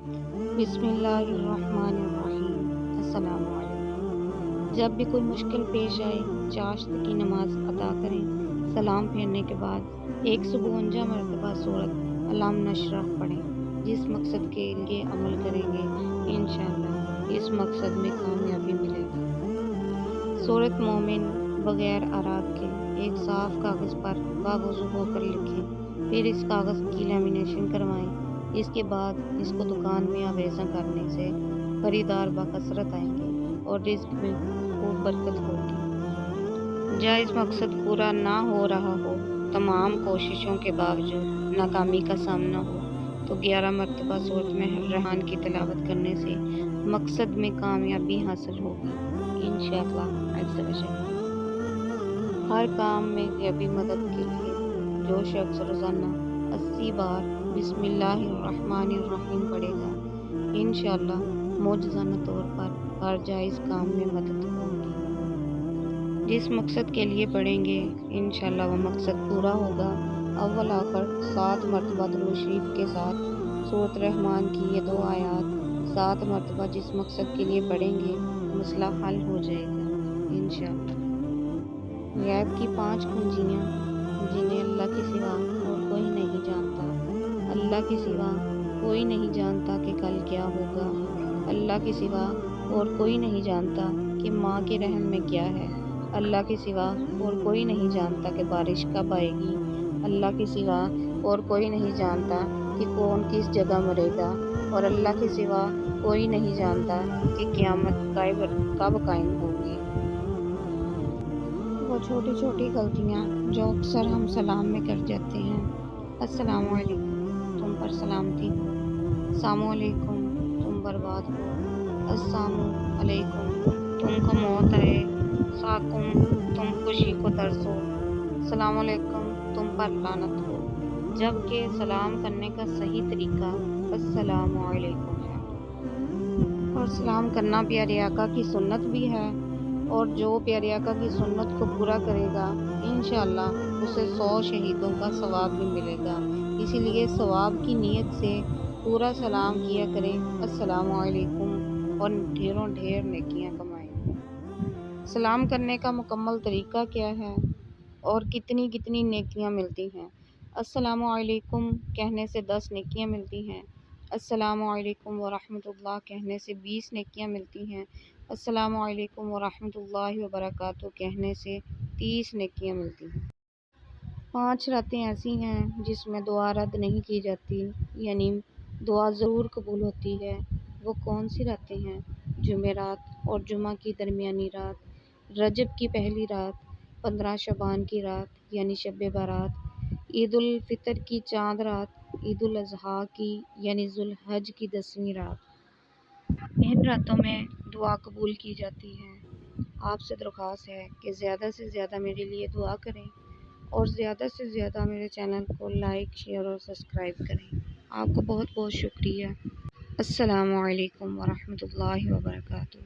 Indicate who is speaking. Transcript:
Speaker 1: बिस्मिल्लाहिर्रहमानिर्रहीम। अस्सलाम वालेकुम। जब भी कोई मुश्किल पेश आए, चाश्त की नमाज अदा करें। सलाम फेरने के बाद 152 मरतबा सूरत अलम नशरह पढ़ें। जिस मकसद के लिए अमल करेंगे, इंशाअल्लाह इस मकसद में कामयाबी मिलेगी। सूरत मोमिन बगैर आराग के एक साफ कागज़ पर बावुज़ू होकर लिखें। फिर इस कागज़ की लेमिनेशन करवाएं। इसके बाद इसको दुकान में आवेज़ा करने से खरीदार बकसरत आएंगे और रिज़्क में खूब बरकत होगी। जायज़ मकसद पूरा ना हो रहा हो, तमाम कोशिशों के बावजूद नाकामी का सामना हो, तो 11 मरतबा सूरत में रहमान की तिलावत करने से मकसद में कामयाबी हासिल होगी इंशाअल्लाह अज़्ज़ व जल। हर काम में गैबी मदद के लिए जो शख्स रोज़ाना 80 बार बिस्मिल्लाहिर्रहमानिर्रहीम पढ़ेगा, इंशाअल्लाह मौजज़ाना तौर पर हर जायज़ काम में मदद होगी। जिस मकसद के लिए पढ़ेंगे, इंशाअल्लाह वह मकसद पूरा होगा। अव्वल आखिर 7 मरतबा दुरूद शरीफ के साथ सूरत रहमान की ये 2 आयात 7 मरतबा जिस मकसद के लिए पढ़ेंगे, मसला हल हो जाएगा इंशाअल्लाह। गैब की 5 कुंजियाँ जिन्हें अल्लाह के सिवा और कोई नहीं जानता। अल्लाह के सिवा कोई नहीं जानता कि कल क्या होगा। अल्लाह के सिवा और कोई नहीं जानता कि माँ के रहम में क्या है। अल्लाह के सिवा और कोई नहीं जानता कि बारिश कब आएगी। अल्लाह के सिवा और कोई नहीं जानता कि कौन किस जगह मरेगा। और अल्लाह के सिवा कोई नहीं जानता कि क़यामत कब कायम होगी। वो छोटी छोटी गलतियाँ जो अक्सर हम सलाम में कर जाते हैं। अस्सलामु अलैकुम, तुम पर सलामती हो। अस्सलामु अलैकुम, तुम बर्बाद हो। अस्सलामु अलैकुम, तुमको मौत आए। साकुम, तुम खुशी को तरसो। अस्सलामु अलैकुम, तुम पर लानत हो। जबकि सलाम करने का सही तरीका अस्सलामु अलैकुम है। और सलाम करना प्यारे आका की सुन्नत भी है। और जो प्यारे आका की सुन्नत को पूरा करेगा, इंशाअल्लाह उसे 100 शहीदों का सवाब भी मिलेगा। इसीलिए सवाब की नीयत से पूरा सलाम किया करें, अस्सलामु अलैकुम, और ढेरों ढेर नेकियां कमाएं। सलाम करने का मुकम्मल तरीका क्या है और कितनी कितनी नेकियां मिलती हैं? अस्सलामु अलैकुम कहने से 10 नेकियां मिलती हैं। अस्सलामु अलैकुम व रहमतुल्लाह कहने से 20 नेकियां मिलती हैं। अस्सलामु अलैकुम व रहमतुल्लाहि व बरकातुहू कहने से 30 नेकियां मिलती हैं। 5 रातें ऐसी हैं जिसमें दुआ रद्द नहीं की जाती, यानी दुआ ज़रूर कबूल होती है। वो कौन सी रातें हैं? जुमेरात और जुमा की दरमियानी रात, रजब की पहली रात, 15 शबान की रात यानी शब बारात, ईद उल फितर की चाँद रात, ईद उल अज़हा की यानी ज़ुल्हज की 10वीं रात। इन रातों में दुआ कबूल की जाती है। आपसे दरख्वास्त है कि ज़्यादा से ज़्यादा मेरे लिए दुआ करें और ज़्यादा से ज़्यादा मेरे चैनल को लाइक, शेयर और सब्सक्राइब करें। आपको बहुत बहुत शुक्रिया। अस्सलामु अलैकुम व रहमतुल्लाहि व बरकातुहू।